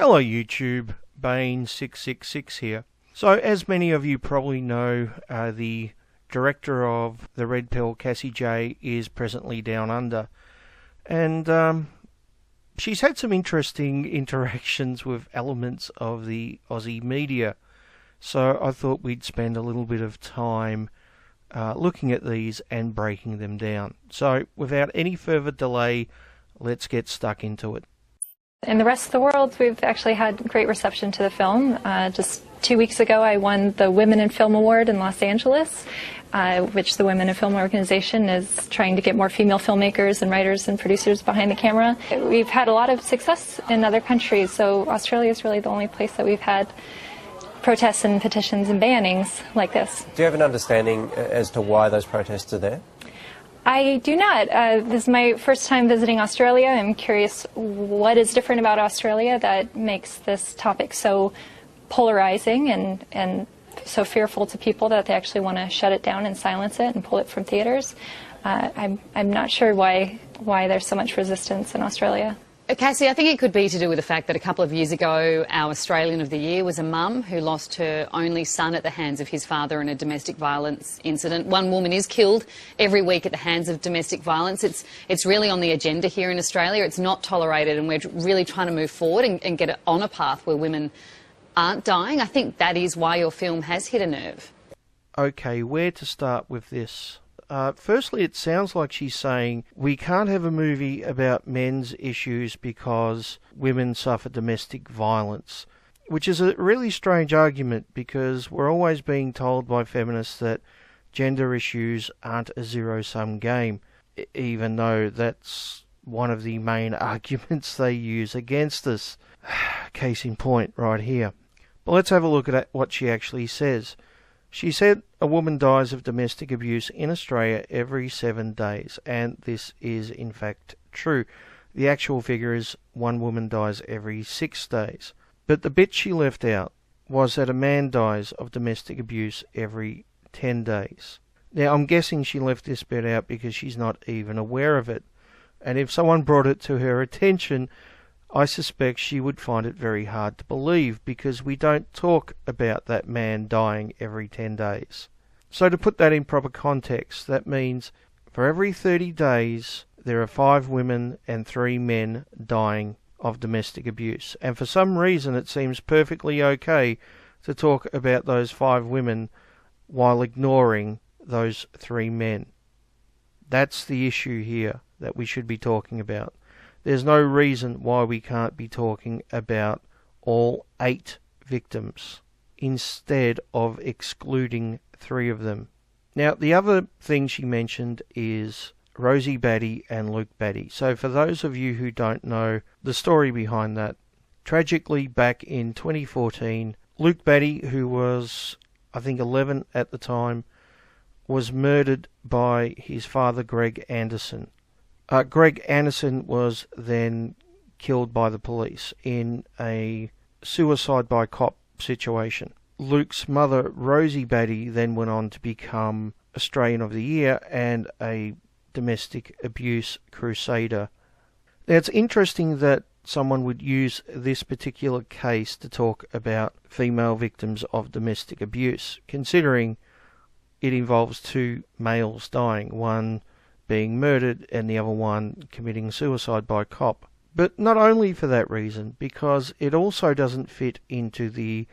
Hello YouTube, Bane666 here. So as many of you probably know, the director of The Red Pill, Cassie Jaye, is presently down under. And she's had some interesting interactions with elements of the Aussie media. So I thought we'd spend a little bit of time looking at these and breaking them down. So without any further delay, let's get stuck into it. In the rest of the world, we've actually had great reception to the film. Just 2 weeks ago, I won the Women in Film Award in Los Angeles, which the Women in Film organization is trying to get more female filmmakers and writers and producers behind the camera. We've had a lot of success in other countries, so Australia is really the only place that we've had protests and petitions and bannings like this. Do you have an understanding as to why those protests are there? I do not. This is my first time visiting Australia. I'm curious what is different about Australia that makes this topic so polarizing and so fearful to people that they actually want to shut it down and silence it and pull it from theaters. I'm not sure why there's so much resistance in Australia. Cassie, I think it could be to do with the fact that a couple of years ago our Australian of the Year was a mum who lost her only son at the hands of his father in a domestic violence incident. One woman is killed every week at the hands of domestic violence. It's really on the agenda here in Australia. It's not tolerated, and we're really trying to move forward and get it on a path where women aren't dying. I think that is why your film has hit a nerve. Okay, where to start with this? Firstly, it sounds like she's saying we can't have a movie about men's issues because women suffer domestic violence, which is a really strange argument because we're always being told by feminists that gender issues aren't a zero-sum game, even though that's one of the main arguments they use against us. Case in point right here. But let's have a look at what she actually says. She said a woman dies of domestic abuse in Australia every 7 days, and this is in fact true. The actual figure is one woman dies every 6 days. But the bit she left out was that a man dies of domestic abuse every 10 days. Now I'm guessing she left this bit out because she's not even aware of it, and if someone brought it to her attention, I suspect she would find it very hard to believe because we don't talk about that man dying every 10 days. So to put that in proper context, that means for every 30 days there are 5 women and 3 men dying of domestic abuse. And for some reason it seems perfectly okay to talk about those 5 women while ignoring those 3 men. That's the issue here that we should be talking about. There's no reason why we can't be talking about all 8 victims instead of excluding 3 of them. Now, the other thing she mentioned is Rosie Batty and Luke Batty. So for those of you who don't know the story behind that, tragically back in 2014, Luke Batty, who was, I think, 11 at the time, was murdered by his father, Greg Anderson. Greg Anderson was then killed by the police in a suicide by cop situation. Luke's mother, Rosie Batty, then went on to become Australian of the Year and a domestic abuse crusader. Now, it's interesting that someone would use this particular case to talk about female victims of domestic abuse, considering it involves 2 males dying, one being murdered and the other one committing suicide by cop. But not only for that reason, because it also doesn't fit into the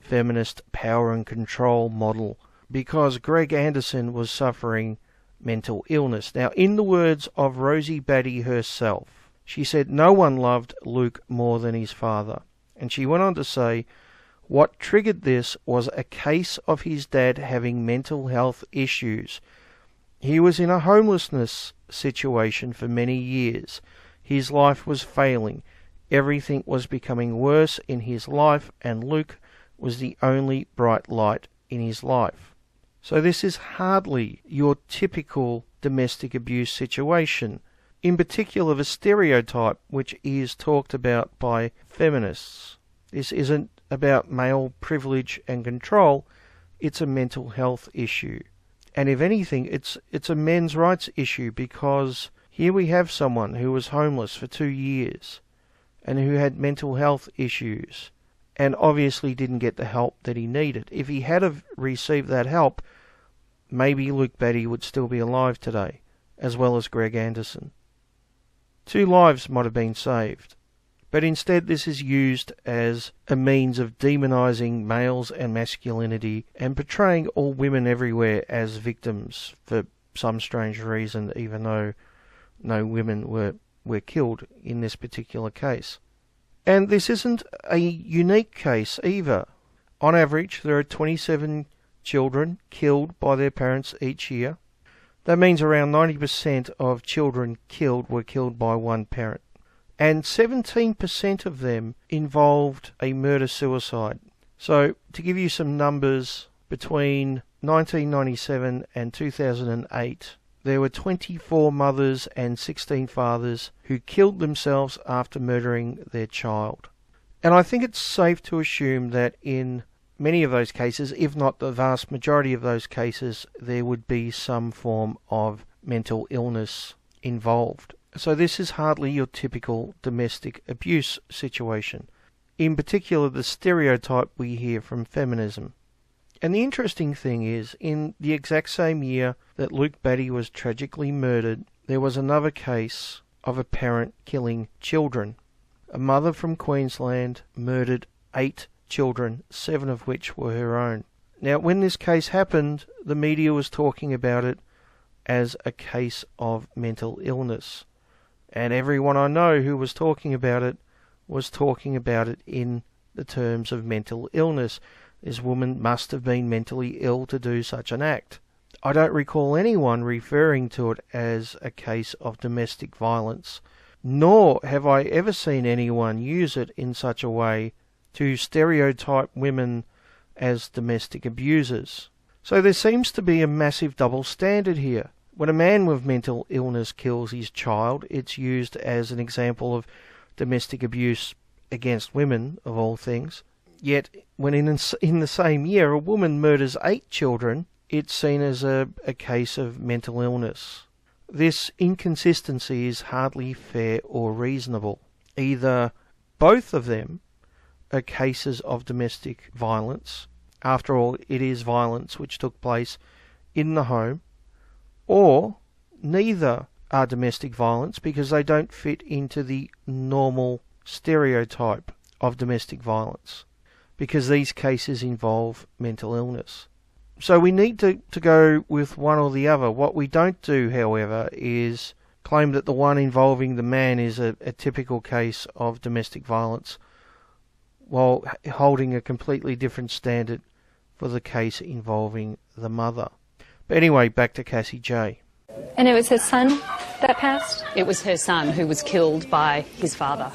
feminist power and control model, because Greg Anderson was suffering mental illness. Now, in the words of Rosie Batty herself, she said no one loved Luke more than his father. And she went on to say, what triggered this was a case of his dad having mental health issues. He was in a homelessness situation for many years. His life was failing. Everything was becoming worse in his life, and Luke was the only bright light in his life. So this is hardly your typical domestic abuse situation. In particular, the stereotype which is talked about by feminists. This isn't about male privilege and control. It's a mental health issue. And if anything, it's a men's rights issue, because here we have someone who was homeless for 2 years, and who had mental health issues and obviously didn't get the help that he needed. If he had have received that help, maybe Luke Batty would still be alive today, as well as Greg Anderson. 2 lives might have been saved. But instead this is used as a means of demonising males and masculinity and portraying all women everywhere as victims for some strange reason, even though no women were killed in this particular case. And this isn't a unique case either. On average, there are 27 children killed by their parents each year. That means around 90% of children killed were killed by one parent. And 17% of them involved a murder-suicide. So, to give you some numbers, between 1997 and 2008, there were 24 mothers and 16 fathers who killed themselves after murdering their child. And I think it's safe to assume that in many of those cases, if not the vast majority of those cases, there would be some form of mental illness involved. So this is hardly your typical domestic abuse situation. In particular, the stereotype we hear from feminism. And the interesting thing is, in the exact same year that Luke Batty was tragically murdered, there was another case of a parent killing children. A mother from Queensland murdered 8 children, 7 of which were her own. Now, when this case happened, the media was talking about it as a case of mental illness. And everyone I know who was talking about it in the terms of mental illness. This woman must have been mentally ill to do such an act. I don't recall anyone referring to it as a case of domestic violence, nor have I ever seen anyone use it in such a way to stereotype women as domestic abusers. So there seems to be a massive double standard here. When a man with mental illness kills his child, it's used as an example of domestic abuse against women, of all things. Yet, when in the same year a woman murders 8 children, it's seen as a case of mental illness. This inconsistency is hardly fair or reasonable. Either both of them are cases of domestic violence. After all, it is violence which took place in the home. Or neither are domestic violence because they don't fit into the normal stereotype of domestic violence, because these cases involve mental illness. So we need to go with one or the other. What we don't do, however, is claim that the one involving the man is a typical case of domestic violence, while holding a completely different standard for the case involving the mother. But anyway, back to Cassie Jaye. And it was his son that passed? It was her son who was killed by his father.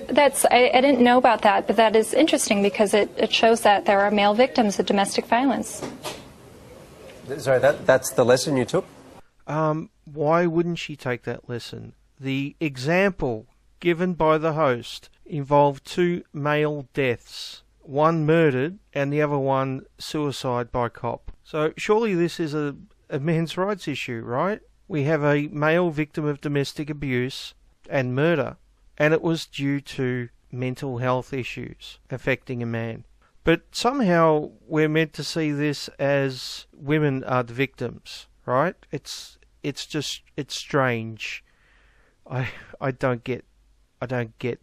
I didn't know about that, but that is interesting because it shows that there are male victims of domestic violence. Sorry, that's the lesson you took? Why wouldn't she take that lesson? The example given by the host involved 2 male deaths. One murdered and the other one suicide by cop. So surely this is a men's rights issue, right? We have a male victim of domestic abuse and murder, and it was due to mental health issues affecting a man. But somehow we're meant to see this as women are the victims, right? It's strange. I don't get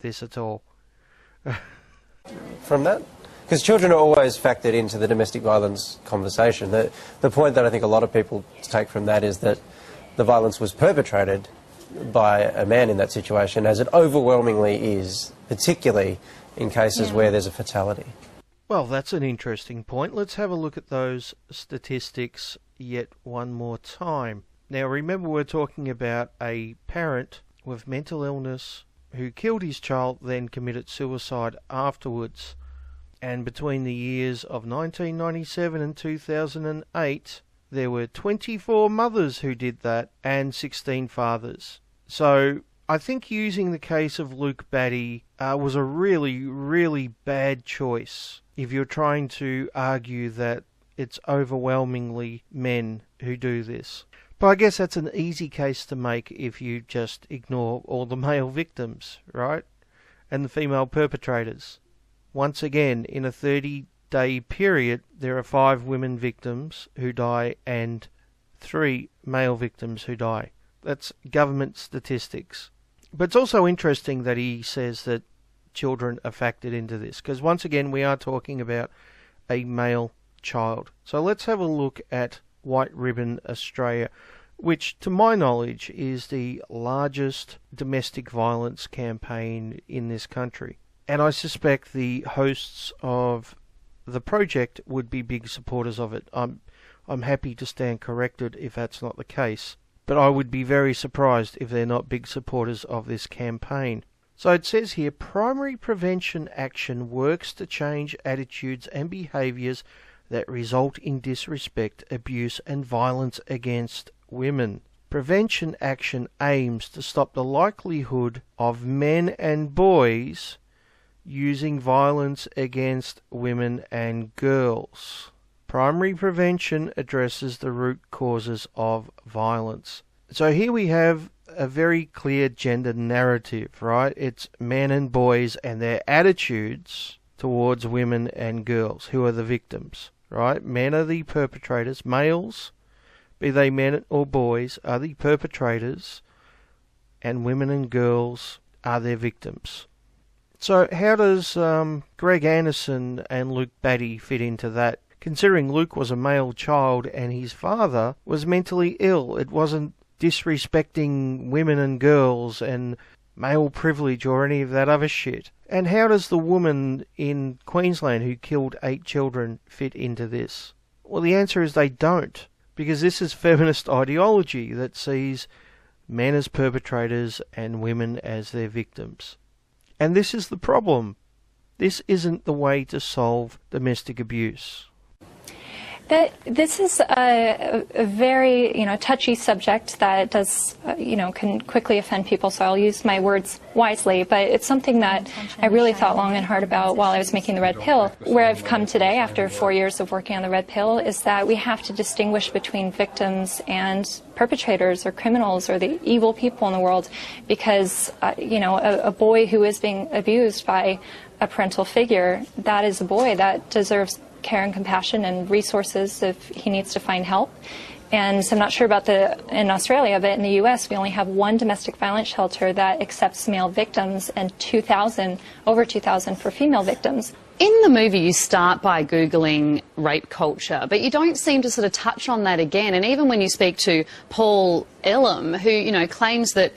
this at all. From that? Because children are always factored into the domestic violence conversation. The point that I think a lot of people take from that is that the violence was perpetrated by a man in that situation, as it overwhelmingly is, particularly in cases where there's a fatality. Well, that's an interesting point. Let's have a look at those statistics yet one more time. Now, remember, we're talking about a parent with mental illness who killed his child, then committed suicide afterwards. And between the years of 1997 and 2008, there were 24 mothers who did that and 16 fathers. So I think using the case of Luke Batty was a really, really bad choice if you're trying to argue that it's overwhelmingly men who do this. But I guess that's an easy case to make if you just ignore all the male victims, right? and the female perpetrators. Once again, in a 30-day period, there are 5 women victims who die and 3 male victims who die. That's government statistics. But it's also interesting that he says that children are factored into this, because once again we are talking about a male child. So let's have a look at White Ribbon Australia, which to my knowledge is the largest domestic violence campaign in this country. And I suspect the hosts of the project would be big supporters of it. I'm happy to stand corrected if that's not the case, but I would be very surprised if they're not big supporters of this campaign. So it says here, primary prevention action works to change attitudes and behaviours that result in disrespect, abuse and violence against women. Prevention action aims to stop the likelihood of men and boys using violence against women and girls. Primary prevention addresses the root causes of violence. So here we have a very clear gender narrative, right? It's men and boys and their attitudes towards women and girls who are the victims, right? Men are the perpetrators. Males, be they men or boys, are the perpetrators, and women and girls are their victims. So how does Greg Anderson and Luke Batty fit into that? Considering Luke was a male child and his father was mentally ill, it wasn't disrespecting women and girls and male privilege or any of that other shit. And how does the woman in Queensland who killed 8 children fit into this? Well, the answer is they don't, because this is feminist ideology that sees men as perpetrators and women as their victims. And this is the problem. This isn't the way to solve domestic abuse. This is a very, touchy subject that does, can quickly offend people, so I'll use my words wisely, but it's something that I really thought long and hard about while I was making the Red Pill. Where I've come today after 4 years of working on the Red Pill is that we have to distinguish between victims and perpetrators or criminals or the evil people in the world, because, a boy who is being abused by a parental figure, that is a boy that deserves care and compassion and resources if he needs to find help. And I'm not sure about in Australia, but in the US we only have 1 domestic violence shelter that accepts male victims and over 2,000 for female victims. In the movie you start by Googling rape culture, but you don't seem to sort of touch on that again. And even when you speak to Paul Elam, who claims that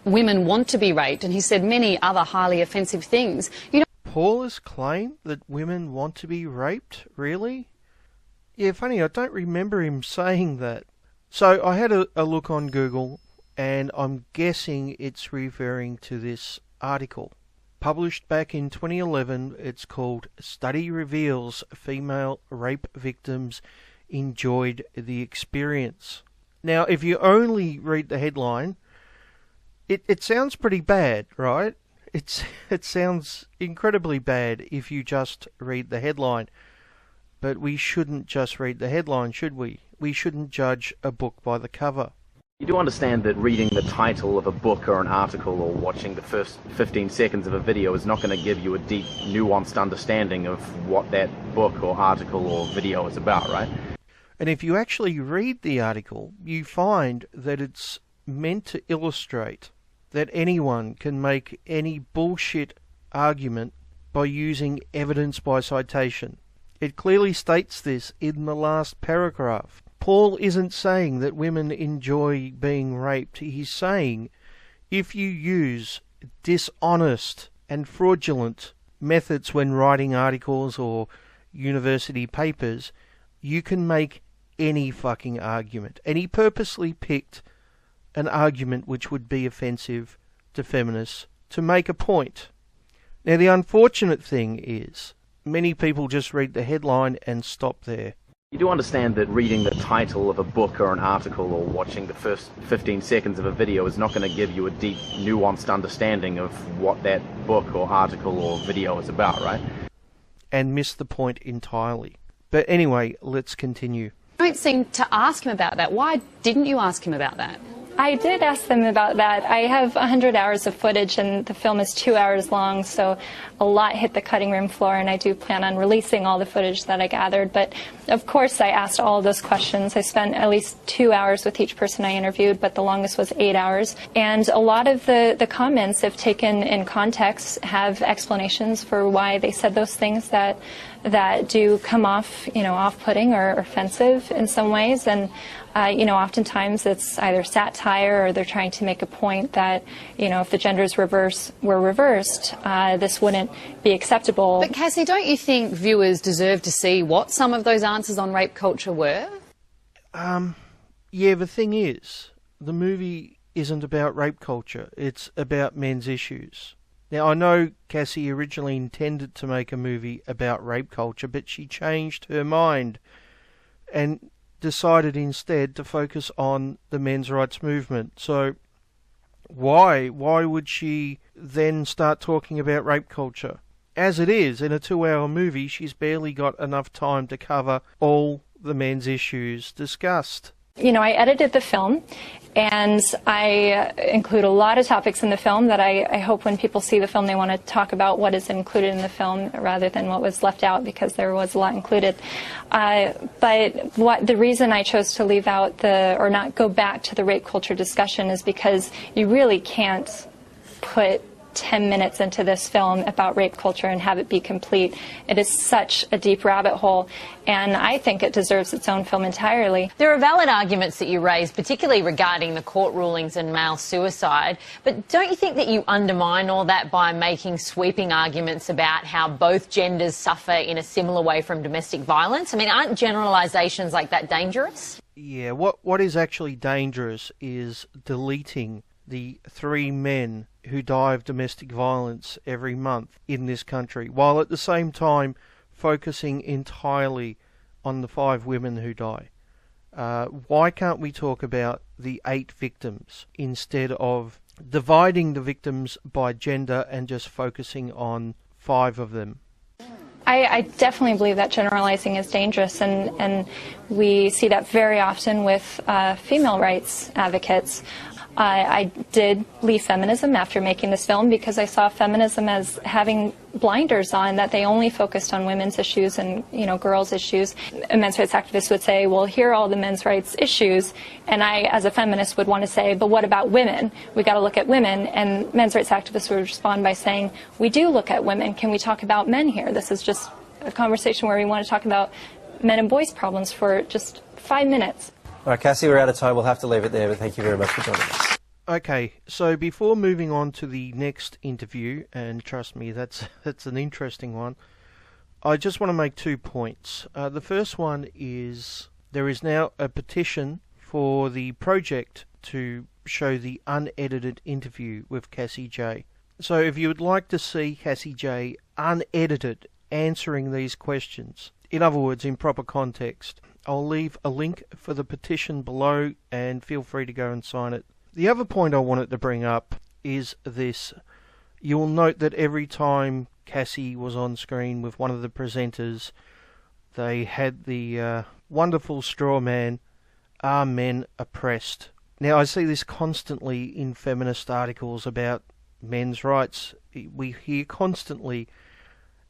women want to be raped, and he said many other highly offensive things, Paul has claimed that women want to be raped? Really? Yeah, funny, I don't remember him saying that. So I had a look on Google, and I'm guessing it's referring to this article. Published back in 2011, it's called Study Reveals Female Rape Victims Enjoyed the Experience. Now, if you only read the headline, it sounds pretty bad, right? It sounds incredibly bad if you just read the headline. But we shouldn't just read the headline, should we? We shouldn't judge a book by the cover. You do understand that reading the title of a book or an article or watching the first 15 seconds of a video is not going to give you a deep, nuanced understanding of what that book or article or video is about, right? And if you actually read the article, you find that it's meant to illustrate that anyone can make any bullshit argument by using evidence by citation. It clearly states this in the last paragraph. Paul isn't saying that women enjoy being raped. He's saying if you use dishonest and fraudulent methods when writing articles or university papers, you can make any fucking argument. And he purposely picked an argument which would be offensive to feminists to make a point. Now, the unfortunate thing is many people just read the headline and stop there. You do understand that reading the title of a book or an article or watching the first 15 seconds of a video is not going to give you a deep, nuanced understanding of what that book or article or video is about, right? And miss the point entirely. But anyway, let's continue. You don't seem to ask him about that. Why didn't you ask him about that? I did ask them about that. I have 100 hours of footage, and the film is 2 hours long, so a lot hit the cutting room floor, and I do plan on releasing all the footage that I gathered. But of course I asked all of those questions. I spent at least 2 hours with each person I interviewed, but the longest was 8 hours. And a lot of the comments, if taken in context, have explanations for why they said those things that do come off, off-putting or offensive in some ways. And oftentimes it's either satire or they're trying to make a point that, if the genders were reversed, this wouldn't be acceptable. But Cassie, don't you think viewers deserve to see what some of those answers on rape culture were? Yeah, the thing is, the movie isn't about rape culture. It's about men's issues. Now, I know Cassie originally intended to make a movie about rape culture, but she changed her mind and decided instead to focus on the men's rights movement. So why would she then start talking about rape culture? As it is, in a 2-hour movie, she's barely got enough time to cover all the men's issues discussed. I edited the film, and I include a lot of topics in the film that I hope when people see the film they want to talk about what is included in the film rather than what was left out, because there was a lot included. But the reason I chose to leave out or not go back to the rape culture discussion is because you really can't put 10 minutes into this film about rape culture and have it be complete. It is such a deep rabbit hole, and I think it deserves its own film entirely. There are valid arguments that you raise, particularly regarding the court rulings and male suicide, but don't you think that you undermine all that by making sweeping arguments about how both genders suffer in a similar way from domestic violence? I mean, aren't generalisations like that dangerous? Yeah, what is actually dangerous is deleting the 3 men who die of domestic violence every month in this country, while at the same time focusing entirely on the 5 women who die. Why can't we talk about the 8 victims instead of dividing the victims by gender and just focusing on 5 of them? I definitely believe that generalizing is dangerous, and we see that very often with female rights advocates. I did leave feminism after making this film because I saw feminism as having blinders on, that they only focused on women's issues and, girls' issues. A men's rights activist would say, well, here are all the men's rights issues. And I, as a feminist, would want to say, but what about women? We got to look at women. And men's rights activists would respond by saying, we do look at women. Can we talk about men here? This is just a conversation where we want to talk about men and boys' problems for just 5 minutes. All right, Cassie, we're out of time. We'll have to leave it there, but thank you very much for joining us. Okay, so before moving on to the next interview, and trust me, that's an interesting one, I just want to make 2 points. The first one is there is now a petition for the project to show the unedited interview with Cassie Jaye. So if you would like to see Cassie Jaye unedited answering these questions, in other words, in proper context, I'll leave a link for the petition below and feel free to go and sign it. The other point I wanted to bring up is this. You'll note that every time Cassie was on screen with one of the presenters, they had the wonderful straw man, "Are men oppressed?" Now, I see this constantly in feminist articles about men's rights. We hear constantly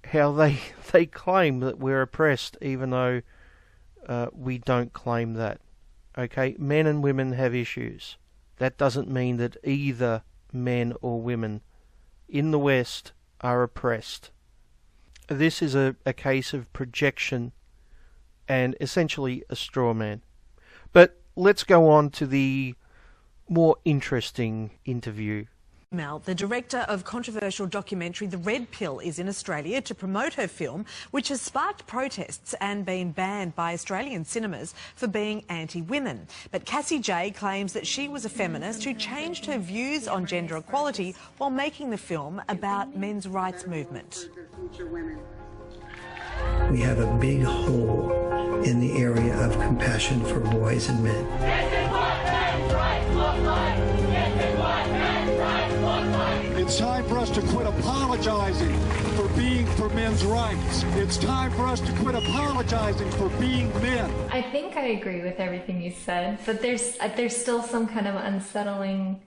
how they claim that we're oppressed, even though we don't claim that. Okay, men and women have issues. That doesn't mean that either men or women in the West are oppressed. This is a case of projection and essentially a straw man. But let's go on to the more interesting interview. Mel, the director of controversial documentary The Red Pill, is in Australia to promote her film, which has sparked protests and been banned by Australian cinemas for being anti-women. But Cassie Jaye claims that she was a feminist who changed her views on gender equality while making the film about men's rights movement. We have a big hole in the area of compassion for boys and men. It's It's time for us to quit apologizing for being for men's rights. It's time for us to quit apologizing for being men. I think I agree with everything you said, but there's still some kind of unsettling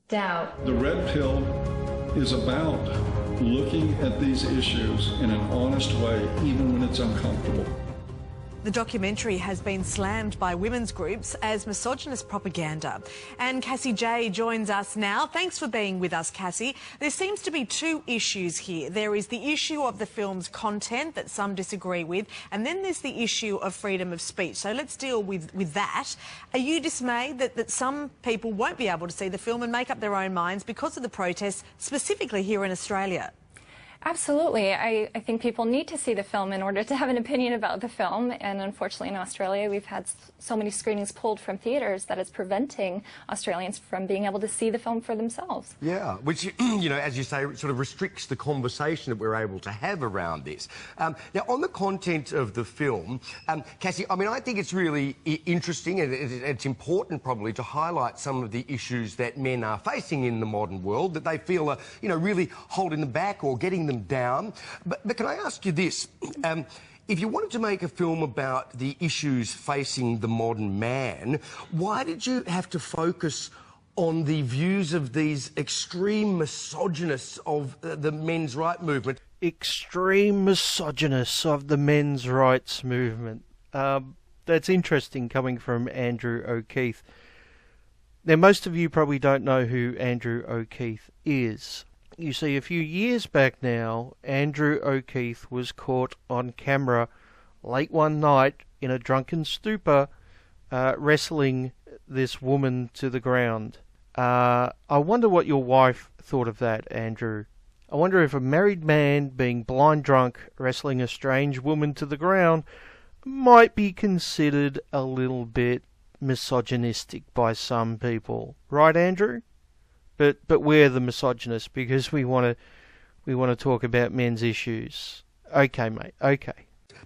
doubt. The red pill is about looking at these issues in an honest way, even when it's uncomfortable. The documentary has been slammed by women's groups as misogynist propaganda. And Cassie Jaye joins us now. Thanks for being with us, Cassie. There seems to be two issues here. There is the issue of the film's content that some disagree with, and then there's the issue of freedom of speech. So let's deal with that. Are you dismayed that some people won't be able to see the film and make up their own minds because of the protests, specifically here in Australia? Absolutely. I think people need to see the film in order to have an opinion about the film. And unfortunately in Australia, we've had so many screenings pulled from theatres that it's preventing Australians from being able to see the film for themselves. Yeah, which, you know, as you say, sort of restricts the conversation that we're able to have around this. Now, on the content of the film, Cassie, I mean, I think it's really interesting and it's important probably to highlight some of the issues that men are facing in the modern world that they feel are, you know, really holding them back or getting them down. But can I ask you this? If you wanted to make a film about the issues facing the modern man, why did you have to focus on the views of these extreme misogynists of the men's rights movement? Extreme misogynists of the men's rights movement. That's interesting coming from Andrew O'Keefe. Now, most of you probably don't know who Andrew O'Keefe is. You see, a few years back now, Andrew O'Keefe was caught on camera late one night in a drunken stupor wrestling this woman to the ground. I wonder what your wife thought of that, Andrew. I wonder if a married man being blind drunk wrestling a strange woman to the ground might be considered a little bit misogynistic by some people. Right, Andrew? But we're the misogynists because we want to talk about men's issues. Okay, mate. Okay.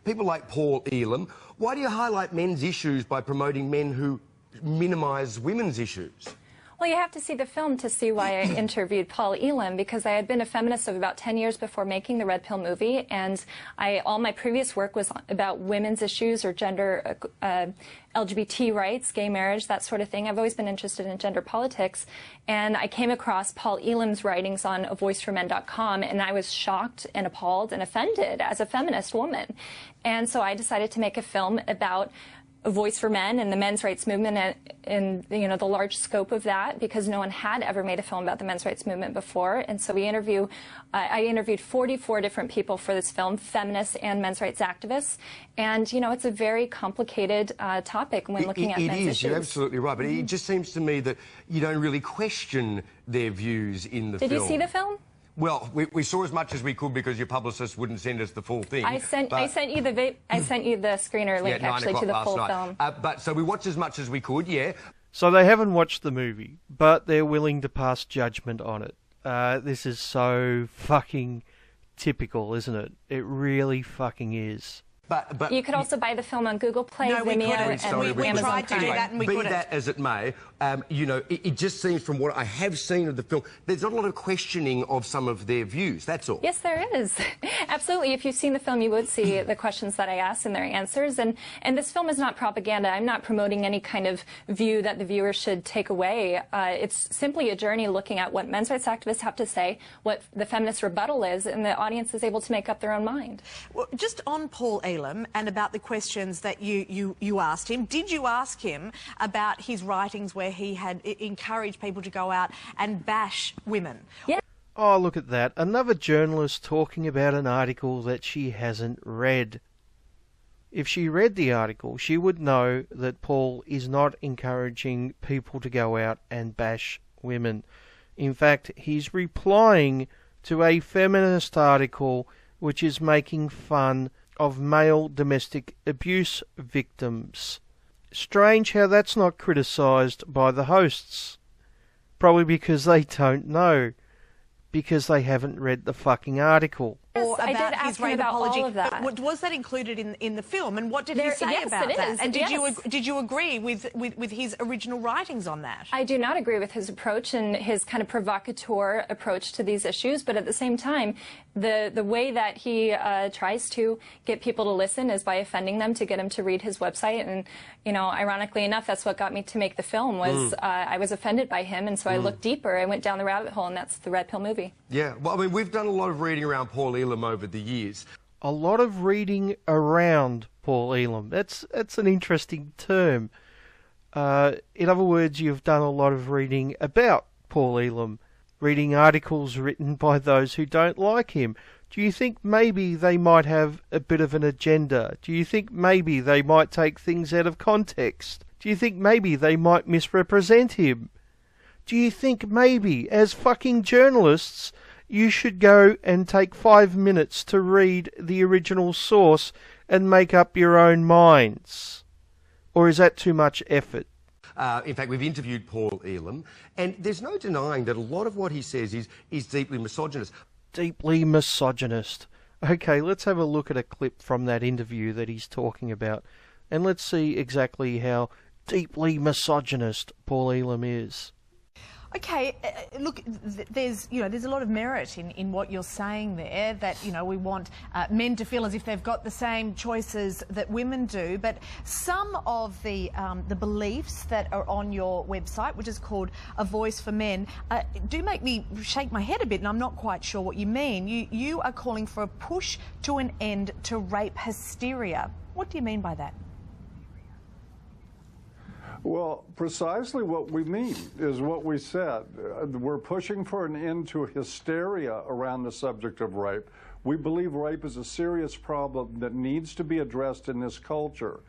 People like Paul Elam, why do you highlight men's issues by promoting men who minimise women's issues? Well, you have to see the film to see why I interviewed Paul Elam, because I had been a feminist of about 10 years before making the Red Pill movie, and all my previous work was about women's issues or gender, LGBT rights, gay marriage, that sort of thing. I've always been interested in gender politics, and I came across Paul Elam's writings on avoiceformen.com, and I was shocked and appalled and offended as a feminist woman. And so I decided to make a film about a voice for men and the men's rights movement and you know, the large scope of that, because no one had ever made a film about the men's rights movement before. And so I interviewed 44 different people for this film, feminists and men's rights activists. And, you know, it's a very complicated topic when looking at men's issues. It is, you're absolutely right. But it just seems to me that you don't really question their views in the film. Did you see the film? Well, we saw as much as we could because your publicist wouldn't send us the full thing. I sent you the screener link actually to the full film. But so we watched as much as we could, yeah. So they haven't watched the movie, but they're willing to pass judgment on it. This is so fucking typical, isn't it? It really fucking is. But you could also buy the film on Google Play, Vimeo, and Amazon tried to do that and we couldn't. Be that as it may, you know, it just seems from what I have seen of the film, there's not a lot of questioning of some of their views, that's all. Yes, there is. Absolutely. If you've seen the film, you would see the questions that I asked and their answers. And this film is not propaganda. I'm not promoting any kind of view that the viewer should take away. It's simply a journey looking at what men's rights activists have to say, what the feminist rebuttal is, and the audience is able to make up their own mind. Well, just on Paul Elam and about the questions that you asked him, did you ask him about his writings where he had encouraged people to go out and bash women? Yeah. Oh, look at that. Another journalist talking about an article that she hasn't read. If she read the article, she would know that Paul is not encouraging people to go out and bash women. In fact, he's replying to a feminist article which is making fun of male domestic abuse victims. Strange how that's not criticised by the hosts. Probably because they don't know. Because they haven't read the fucking article. Or I did about ask his him rape about apology. all of that. But was that included in the film? And what did he say yes, about it that? is. And Yes. did you agree with his original writings on that? I do not agree with his approach and his kind of provocateur approach to these issues, but at the same time, the way that he tries to get people to listen is by offending them to get them to read his website. And, you know, ironically enough, that's what got me to make the film was I was offended by him, and so I looked deeper. I went down the rabbit hole, and that's the Red Pill movie. Yeah, well, I mean, we've done a lot of reading around Paul Elam over the years. A lot of reading around Paul Elam. That's an interesting term. In other words, you've done a lot of reading about Paul Elam, reading articles written by those who don't like him. Do you think maybe they might have a bit of an agenda? Do you think maybe they might take things out of context? Do you think maybe they might misrepresent him? Do you think maybe, as fucking journalists, you should go and take 5 minutes to read the original source and make up your own minds? Or is that too much effort? In fact, we've interviewed Paul Elam, and there's no denying that a lot of what he says is deeply misogynist. Deeply misogynist. Okay, let's have a look at a clip from that interview that he's talking about, and let's see exactly how deeply misogynist Paul Elam is. Okay, look, there's a lot of merit in what you're saying there, that, you know, we want men to feel as if they've got the same choices that women do, but some of the beliefs that are on your website, which is called A Voice for Men, do make me shake my head a bit, and I'm not quite sure what you mean. You are calling for a push to an end to rape hysteria. What do you mean by that? Well, precisely what we mean is what we said. We're pushing for an end to hysteria around the subject of rape. We believe rape is a serious problem that needs to be addressed in this culture.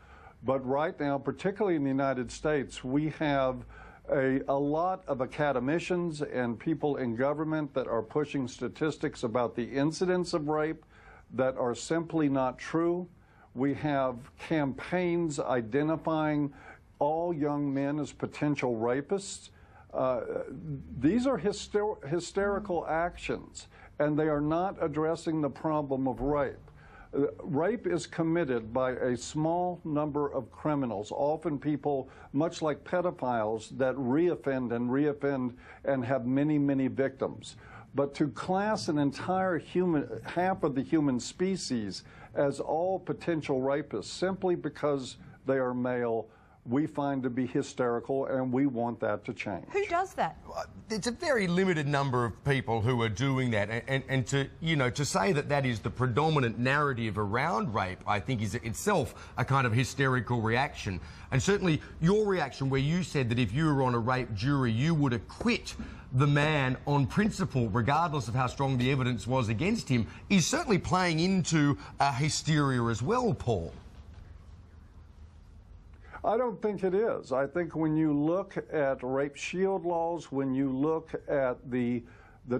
But right now, particularly in the United States, we have a lot of academicians and people in government that are pushing statistics about the incidence of rape that are simply not true. We have campaigns identifying all young men as potential rapists. These are hysterical actions, and they are not addressing the problem of rape. Rape is committed by a small number of criminals, often people much like pedophiles that reoffend and have many, many victims. But to class an entire half of the human species as all potential rapists simply because they are male, we find to be hysterical, and we want that to change. Who does that? It's a very limited number of people who are doing that, and to say that that is the predominant narrative around rape, I think is itself a kind of hysterical reaction. And certainly your reaction, where you said that if you were on a rape jury, you would acquit the man on principle, regardless of how strong the evidence was against him, is certainly playing into hysteria as well, Paul. I don't think it is. I think when you look at rape shield laws, when you look at the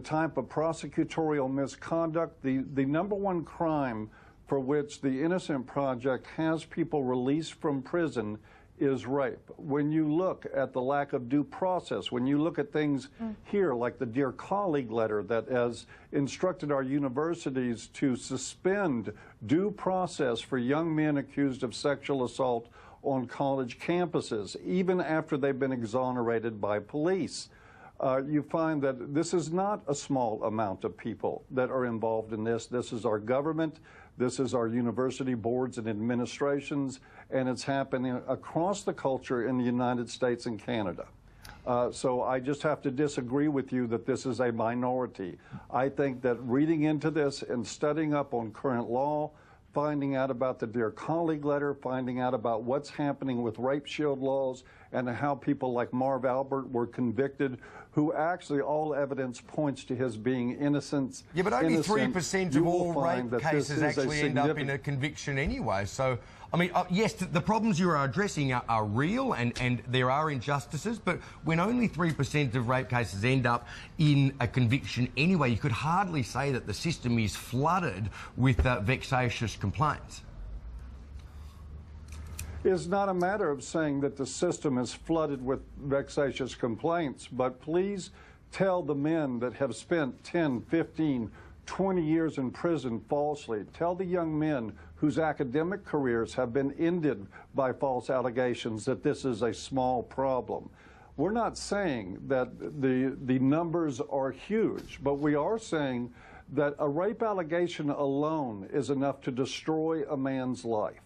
type of prosecutorial misconduct, the number one crime for which the Innocent Project has people released from prison is rape. When you look at the lack of due process, when you look at things here like the Dear Colleague letter that has instructed our universities to suspend due process for young men accused of sexual assault on college campuses, even after they've been exonerated by police. You find that this is not a small amount of people that are involved in this. This is our government, this is our university boards and administrations, and it's happening across the culture in the United States and Canada. So I just have to disagree with you that this is a minority. I think that reading into this and studying up on current law, finding out about the Dear Colleague letter, finding out about what's happening with rape shield laws and how people like Marv Albert were convicted, who actually all evidence points to his being innocent. Yeah, but only 3% of all rape cases actually end up in a conviction anyway. So, I mean, yes, the problems you are addressing are real and there are injustices, but when only 3% of rape cases end up in a conviction anyway, you could hardly say that the system is flooded with vexatious complaints. It's not a matter of saying that the system is flooded with vexatious complaints, but please tell the men that have spent 10, 15, 20 years in prison falsely. Tell the young men whose academic careers have been ended by false allegations that this is a small problem. We're not saying that the numbers are huge, but we are saying that a rape allegation alone is enough to destroy a man's life.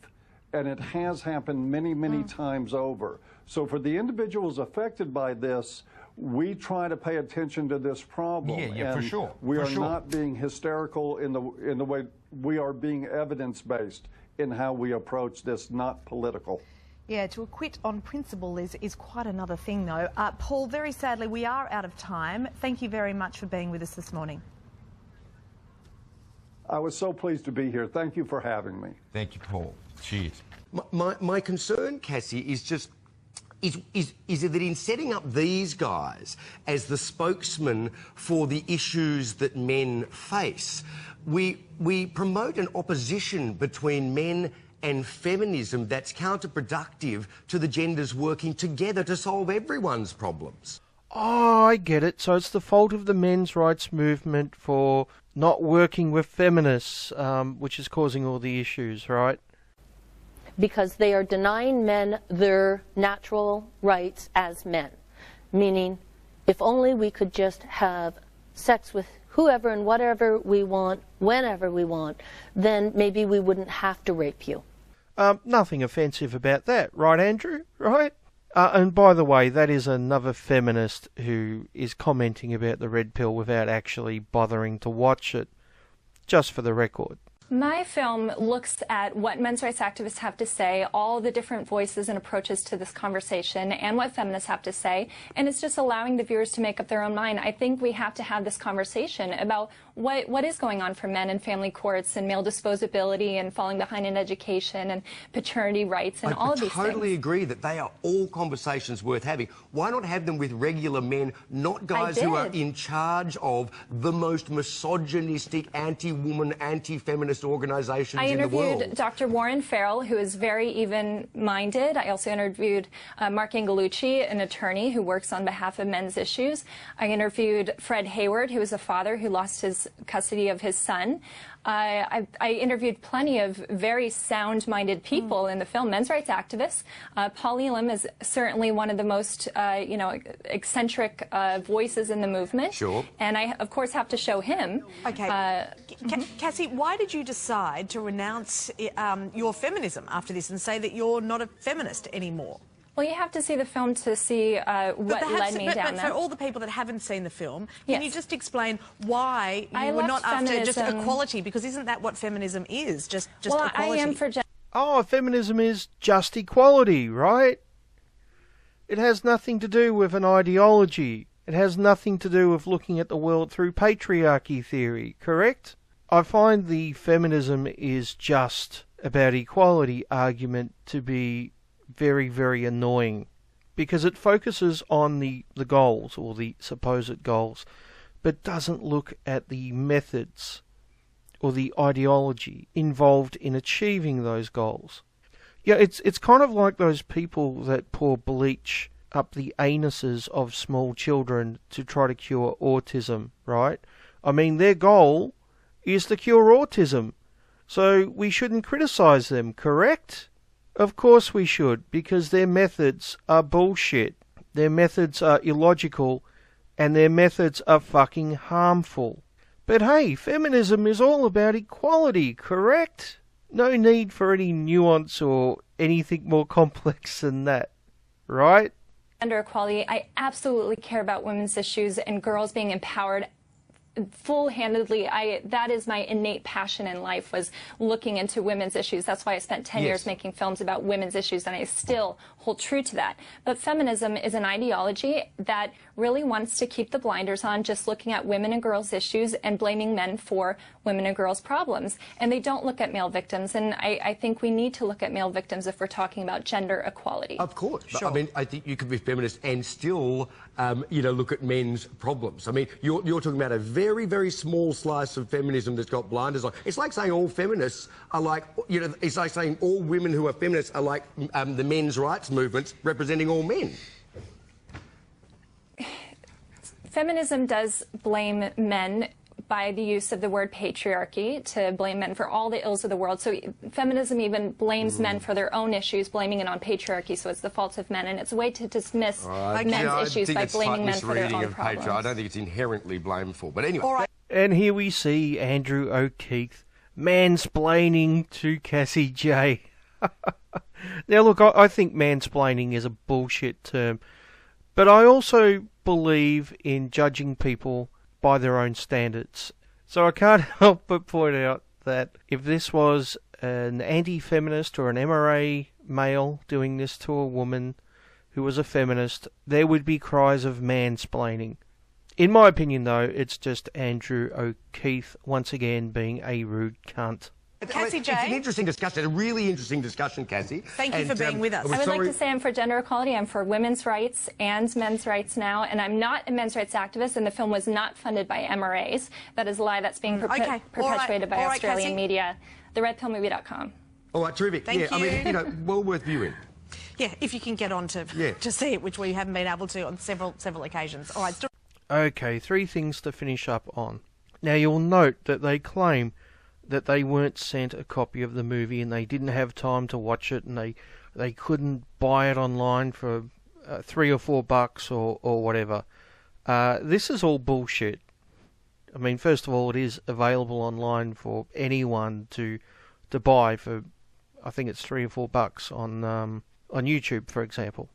And it has happened many, many times over. So for the individuals affected by this, we try to pay attention to this problem. Yeah, and for sure. We are not being hysterical in the way we are being evidence-based in how we approach this, not political. Yeah, to acquit on principle is quite another thing, though. Paul, very sadly, we are out of time. Thank you very much for being with us this morning. I was so pleased to be here. Thank you for having me. Thank you, Paul. Cheers. My concern, Cassie, is just is that in setting up these guys as the spokesman for the issues that men face, we promote an opposition between men and feminism that's counterproductive to the genders working together to solve everyone's problems. Oh, I get it. So it's the fault of the men's rights movement for not working with feminists, which is causing all the issues, right? Because they are denying men their natural rights as men. Meaning, if only we could just have sex with whoever and whatever we want, whenever we want, then maybe we wouldn't have to rape you. Nothing offensive about that, right, Andrew? Right? And by the way, that is another feminist who is commenting about the red pill without actually bothering to watch it, just for the record. My film looks at what men's rights activists have to say, all the different voices and approaches to this conversation, and what feminists have to say, and it's just allowing the viewers to make up their own mind. I think we have to have this conversation about what is going on for men in family courts and male disposability and falling behind in education and paternity rights and all of these things. I totally agree that they are all conversations worth having. Why not have them with regular men, not guys who are in charge of the most misogynistic, anti-woman, anti-feminist organisations in the world? I interviewed Dr. Warren Farrell, who is very even-minded. I also interviewed Mark Angelucci, an attorney who works on behalf of men's issues. I interviewed Fred Hayward, who is a father who lost his custody of his son. I interviewed plenty of very sound-minded people in the film, men's rights activists. Paul Elam is certainly one of the most, eccentric voices in the movement. Sure. And I, of course, have to show him. Okay. Cassie, why did you decide to renounce your feminism after this and say that you're not a feminist anymore? Well, you have to see the film to see what led me down there. For all the people that haven't seen the film, can you just explain why you were not after just equality? Because isn't that what feminism is? Just equality? I am for feminism is just equality, right? It has nothing to do with an ideology. It has nothing to do with looking at the world through patriarchy theory, correct? I find the feminism is just about equality argument to be very, very annoying, because it focuses on the goals, or the supposed goals, but doesn't look at the methods or the ideology involved in achieving those goals. Yeah, it's kind of like those people that pour bleach up the anuses of small children to try to cure autism, right? I mean, their goal is to cure autism, so we shouldn't criticize them, correct? Of course we should, because their methods are bullshit. Their methods are illogical, and their methods are fucking harmful. But hey, feminism is all about equality, correct? No need for any nuance or anything more complex than that, right? Gender equality, I absolutely care about women's issues and girls being empowered full-handedly. That is my innate passion in life, was looking into women's issues. That's why I spent 10 years making films about women's issues, and I still hold true to that. But feminism is an ideology that really wants to keep the blinders on, just looking at women and girls' issues and blaming men for women and girls' problems. And they don't look at male victims, and I think we need to look at male victims if we're talking about gender equality. Of course. Sure. I mean, I think you could be feminist and still, look at men's problems. I mean, you're talking about a very, very small slice of feminism that's got blinders on. It's like saying all feminists are like, it's like saying all women who are feminists are like the men's rights movements representing all men. Feminism does blame men, by the use of the word patriarchy to blame men for all the ills of the world. So feminism even blames men for their own issues, blaming it on patriarchy, so it's the fault of men. And it's a way to dismiss men's issues by blaming men for their own problems. I don't think it's inherently blameful. But anyway. All right. And here we see Andrew O'Keefe mansplaining to Cassie Jaye. Now, look, I think mansplaining is a bullshit term, but I also believe in judging people by their own standards. So I can't help but point out that if this was an anti-feminist or an MRA male doing this to a woman who was a feminist, there would be cries of mansplaining. In my opinion, though, it's just Andrew O'Keefe once again being a rude cunt. Cassie Jaye. It's an interesting discussion, a really interesting discussion, Cassie. Thank you for being with us. I would like to say I'm for gender equality. I'm for women's rights and men's rights now, and I'm not a men's rights activist, and the film was not funded by MRAs. That is a lie that's being perpetuated by Australian media. TheRedPillMovie.com. All right, terrific. Thank you. I mean, well worth viewing. Yeah, if you can get on to see it, which we haven't been able to on several occasions. All right. Okay, 3 things to finish up on. Now, you'll note that they claim that they weren't sent a copy of the movie and they didn't have time to watch it and they couldn't buy it online for $3 or $4 or whatever. This is all bullshit. I mean, first of all, it is available online for anyone to buy for, I think it's $3 or $4 on YouTube, for example.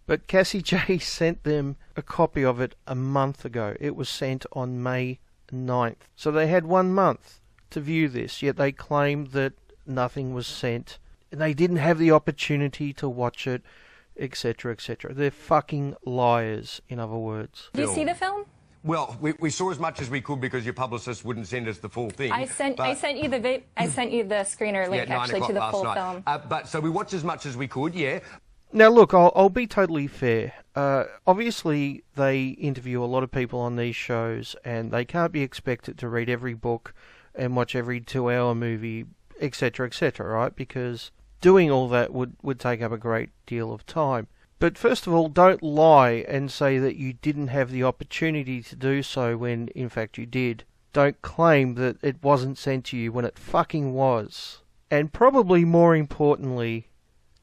But Cassie Jaye sent them a copy of it a month ago. It was sent on May 9th. So they had 1 month to view this, yet they claimed that nothing was sent. They didn't have the opportunity to watch it, etc., etc. They're fucking liars, in other words. Did you see the film? Well, we saw as much as we could because your publicist wouldn't send us the full thing. I sent you the screener link actually to the full film. So we watched as much as we could, yeah. Now look, I'll be totally fair. Obviously, they interview a lot of people on these shows, and they can't be expected to read every book and watch every 2-hour movie, etc., etc., right? Because doing all that would take up a great deal of time. But first of all, don't lie and say that you didn't have the opportunity to do so when, in fact, you did. Don't claim that it wasn't sent to you when it fucking was. And probably more importantly,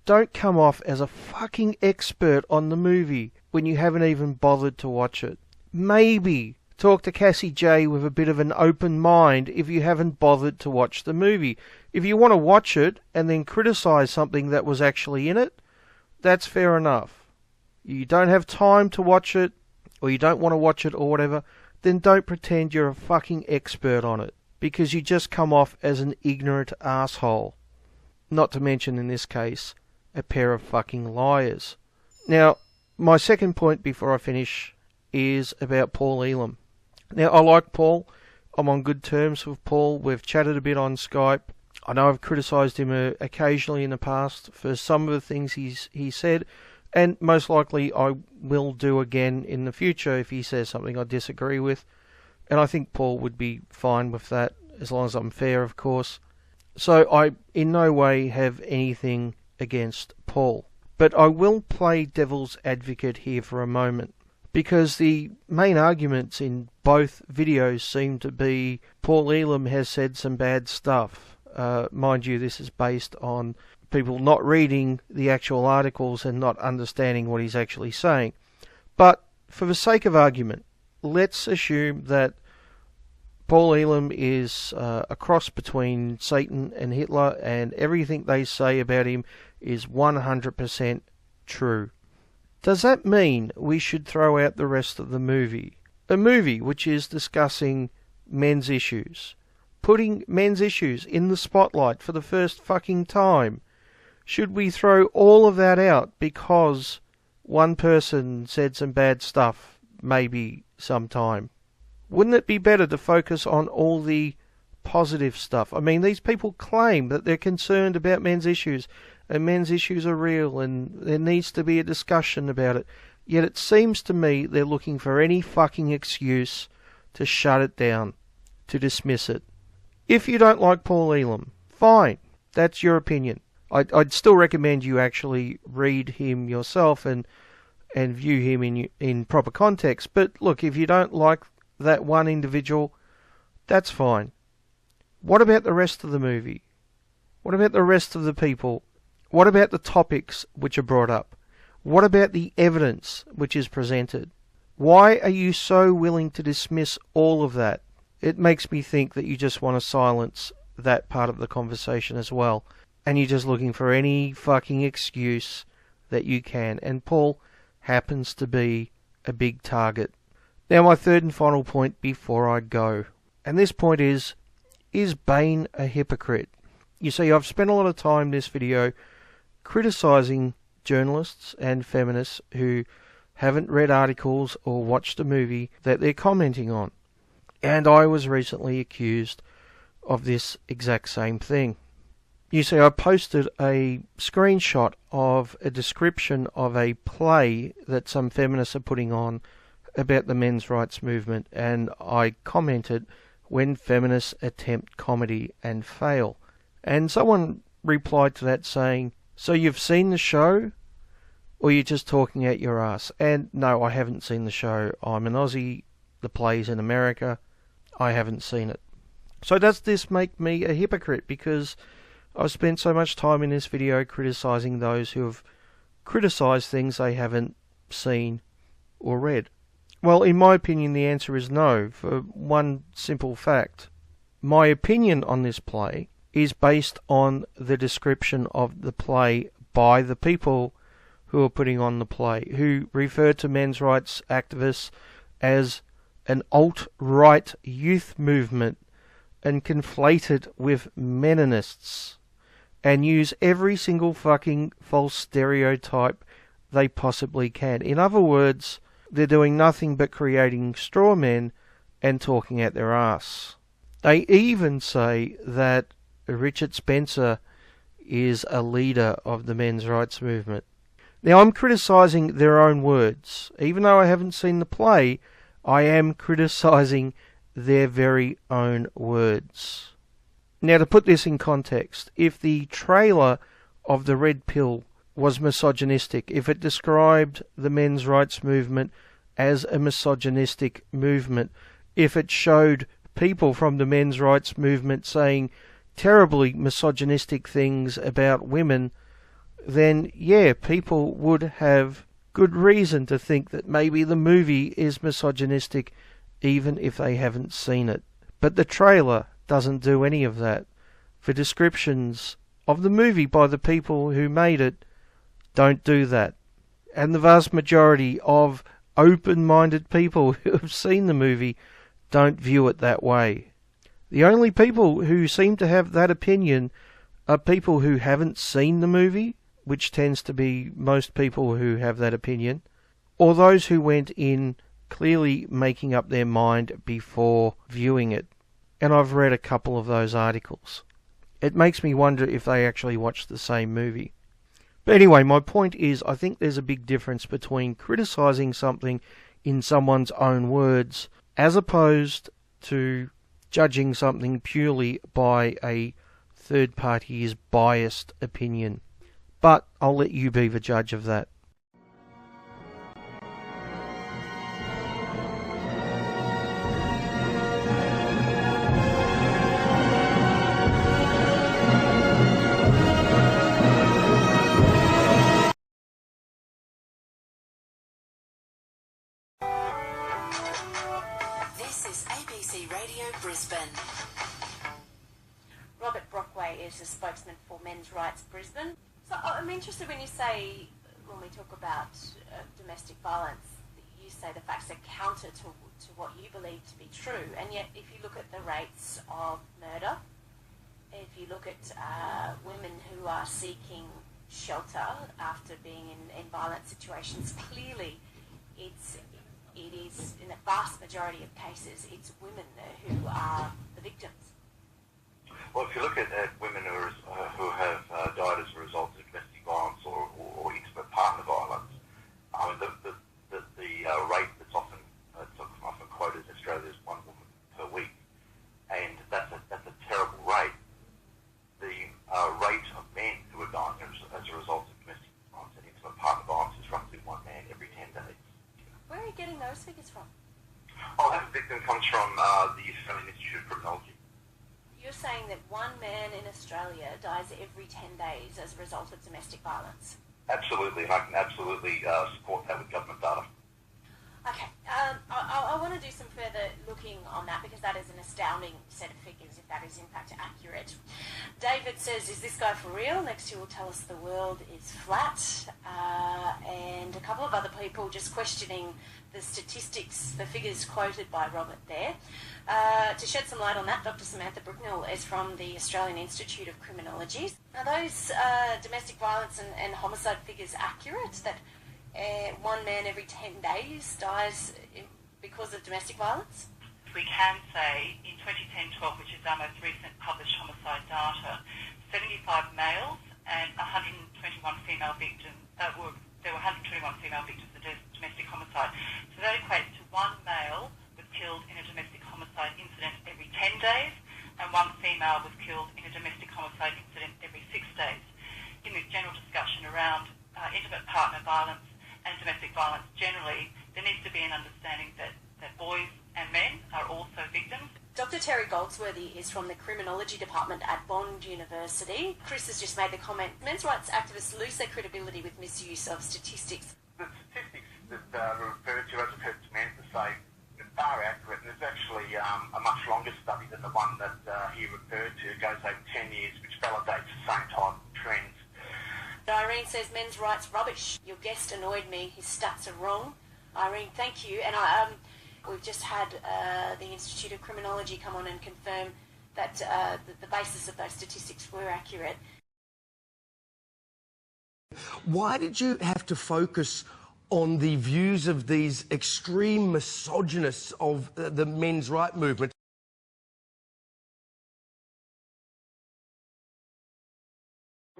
don't come off as a fucking expert on the movie when you haven't even bothered to watch it. Maybe talk to Cassie Jaye with a bit of an open mind if you haven't bothered to watch the movie. If you want to watch it and then criticise something that was actually in it, that's fair enough. You don't have time to watch it, or you don't want to watch it or whatever, then don't pretend you're a fucking expert on it, because you just come off as an ignorant asshole. Not to mention, in this case, a pair of fucking liars. Now, my second point before I finish is about Paul Elam. Now, I like Paul. I'm on good terms with Paul. We've chatted a bit on Skype. I know I've criticised him occasionally in the past for some of the things he said, and most likely I will do again in the future if he says something I disagree with. And I think Paul would be fine with that, as long as I'm fair, of course. So I in no way have anything against Paul. But I will play devil's advocate here for a moment, because the main arguments in both videos seem to be Paul Elam has said some bad stuff. Mind you, this is based on people not reading the actual articles and not understanding what he's actually saying. But for the sake of argument, let's assume that Paul Elam is a cross between Satan and Hitler, and everything they say about him is 100% true. Does that mean we should throw out the rest of the movie? A movie which is discussing men's issues, putting men's issues in the spotlight for the first fucking time. Should we throw all of that out because one person said some bad stuff, maybe sometime? Wouldn't it be better to focus on all the positive stuff? I mean, these people claim that they're concerned about men's issues, and men's issues are real, and there needs to be a discussion about it. Yet it seems to me they're looking for any fucking excuse to shut it down, to dismiss it. If you don't like Paul Elam, fine, that's your opinion. I'd still recommend you actually read him yourself and view him in proper context. But look, if you don't like that one individual, That's fine. What about the rest of the movie? What about the rest of the people? What about the topics which are brought up? What about the evidence which is presented? Why are you so willing to dismiss all of that? It makes me think that you just want to silence that part of the conversation as well. And you're just looking for any fucking excuse that you can. And Paul happens to be a big target. Now my third and final point before I go. And this point is Bain a hypocrite? You see, I've spent a lot of time in this video criticising journalists and feminists who haven't read articles or watched a movie that they're commenting on. And I was recently accused of this exact same thing. You see, I posted a screenshot of a description of a play that some feminists are putting on about the men's rights movement, and I commented, when feminists attempt comedy and fail. And someone replied to that saying, so you've seen the show, or you're just talking out your ass? And no, I haven't seen the show. I'm an Aussie. The play's in America. I haven't seen it. So does this make me a hypocrite? Because I've spent so much time in this video criticising those who have criticised things they haven't seen or read. Well, in my opinion, the answer is no, for one simple fact. My opinion on this play is based on the description of the play by the people who are putting on the play, who refer to men's rights activists as an alt-right youth movement and conflate it with meninists and use every single fucking false stereotype they possibly can. In other words, they're doing nothing but creating straw men and talking out their ass. They even say that Richard Spencer is a leader of the men's rights movement. Now, I'm criticising their own words. Even though I haven't seen the play, I am criticising their very own words. Now, to put this in context, if the trailer of The Red Pill was misogynistic, if it described the men's rights movement as a misogynistic movement, if it showed people from the men's rights movement saying terribly misogynistic things about women, then yeah, people would have good reason to think that maybe the movie is misogynistic even if they haven't seen it. But the trailer doesn't do any of that. The descriptions of the movie by the people who made it don't do that. And the vast majority of open-minded people who have seen the movie don't view it that way. The only people who seem to have that opinion are people who haven't seen the movie, which tends to be most people who have that opinion, or those who went in clearly making up their mind before viewing it. And I've read a couple of those articles. It makes me wonder if they actually watched the same movie. But anyway, my point is, I think there's a big difference between criticising something in someone's own words as opposed to judging something purely by a third party's biased opinion. But I'll let you be the judge of that. Robert Brockway is a spokesman for Men's Rights Brisbane. So I'm interested when you say, when we talk about domestic violence, you say the facts are counter to what you believe to be true, and yet if you look at the rates of murder, if you look at women who are seeking shelter after being in violent situations, clearly it is, in the vast majority of cases, it's women who are the victims. Well, if you look at women who have died as a result of domestic violence or intimate partner violence, I mean, the rate that's often quoted in Australia is 1 woman per week, and that's a terrible rate. The rate of men who are dying as a result of domestic violence and intimate partner violence is roughly 1 man every 10 days. Where are you getting those figures from? Oh, that victim comes from the Australian Institute for that one man in Australia dies every 10 days as a result of domestic violence? Absolutely, and I can absolutely support that with government data. Okay, I want to do some further looking on that because that is an astounding set of figures if that is in fact accurate. David says, is this guy for real? Next he will tell us the world is flat. And a couple of other people just questioning the statistics, the figures quoted by Robert there. To shed some light on that, Dr. Samantha Brooknell is from the Australian Institute of Criminology. Are those domestic violence and homicide figures accurate, that one man every 10 days dies because of domestic violence? We can say in 2010-12, which is our most recent published homicide data, 75 males and 121 female victims, there were 121 female victims of domestic homicide. So that equates to one male was killed in a domestic homicide incident every 10 days and one female was killed in a domestic homicide incident every 6 days. In this general discussion around intimate partner violence and domestic violence generally, there needs to be an understanding that boys and men are also victims. Dr. Terry Goldsworthy is from the Criminology Department at Bond University. Chris has just made the comment, men's rights activists lose their credibility with misuse of statistics. The statistics that were referred to, as I've heard Samantha say, are accurate, and there's actually a much longer study than the one that he referred to. It goes over 10 years, which validates the same type of trends. Irene says men's rights rubbish. Your guest annoyed me. His stats are wrong. Irene, thank you. And we've just had the Institute of Criminology come on and confirm that the basis of those statistics were accurate. Why did you have to focus on the views of these extreme misogynists of the men's right movement?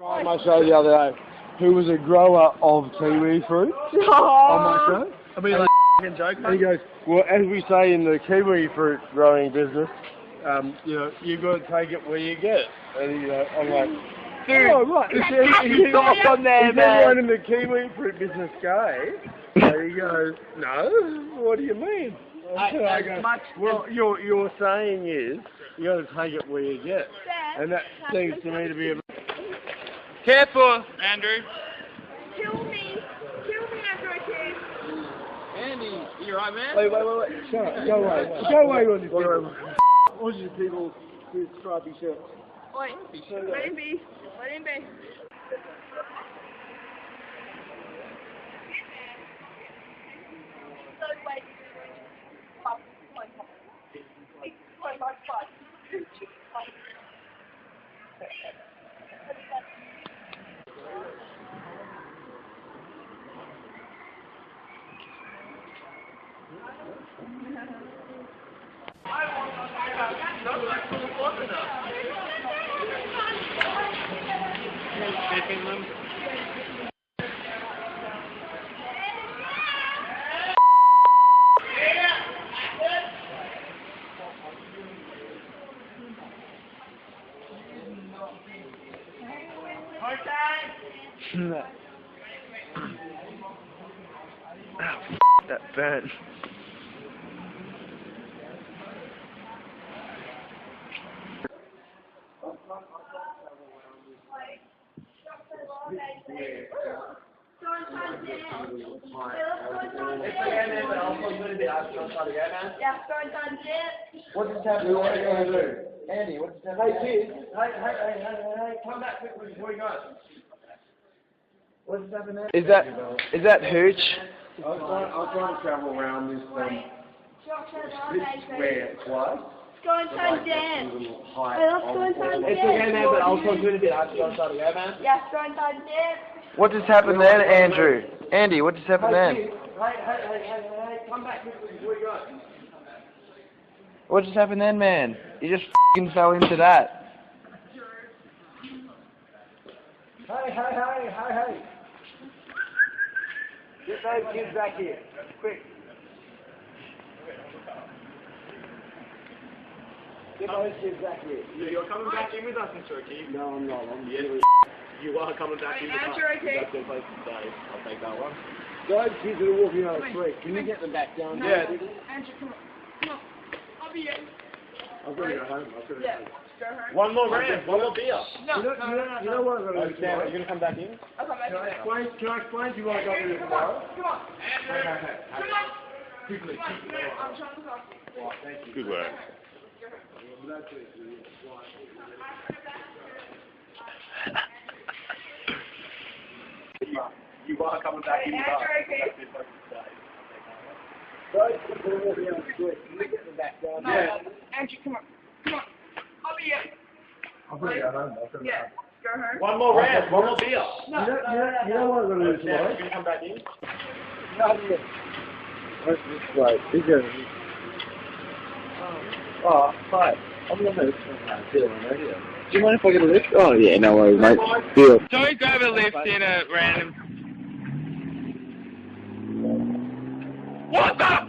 On my show the other day, who was a grower of kiwi fruit on my show. I mean, like a joke, mate. And he goes, well, as we say in the kiwi fruit growing business, you know, you've got to take it where you get it. And you know, I'm like, dude, oh, right. He's on there, man. Everyone in the kiwi fruit business gay. So he goes, no, what do you mean? I go, well, your saying is you got to take it where you get it. And that seems to me to be a... Careful, Andrew. Kill me, Andrew, okay? Andy, you right, man? Wait. Shut up. Go away. Go away, Ronnie. Aussie people with stripy shirts. Oi, let him be. Let him be. No. Oh, that burn. What just happened? What are you going to do? Andy, what just happened? Hey, kids. Hey, come back quickly before you go. What just happened there? Is that hooch? I was trying to travel around this square twice. Let's go inside dance. Hey, let's go inside dance. It's okay, man, but I'll talk to you in a bit. I have to go inside to go, man. Yeah, let's go inside dance. What just happened then, Andrew? Andy, what just happened then? Hey, come back quickly before you go. What just happened then, man? You just f***ing fell into that. Hey. Get those kids back here, quick. Get those kids back here. You're coming back in with us, Mr. O'Keefe? No, I'm not. You are coming back in with us. That's their place to stay. I'll take that one. Those kids that are walking on the street, can you get them back down there? Andrew, come on. I'll be in. I've got to go home. I've got to go home. Go home. One more round, one more beer. No, you know what I'm going to do tomorrow? Are you going to come back in? I'll come back in. Can I explain to you what I got rid of tomorrow? Come on. Come on. Quickly. I'm trying to talk to you. Thank you. Good work. You are coming back in. Andrew, come on. Come on. I'll be here. I'll go home. Yeah. Go home. One more round, one more beer. No, You know what I'm going to do tomorrow? You're going to come back in? No, where's this place? He's going to... Oh, hi. I'm going to deal on radio. Do you mind if I get a lift? Oh, yeah, no worries, mate. Deal. Don't grab a lift in a random... What the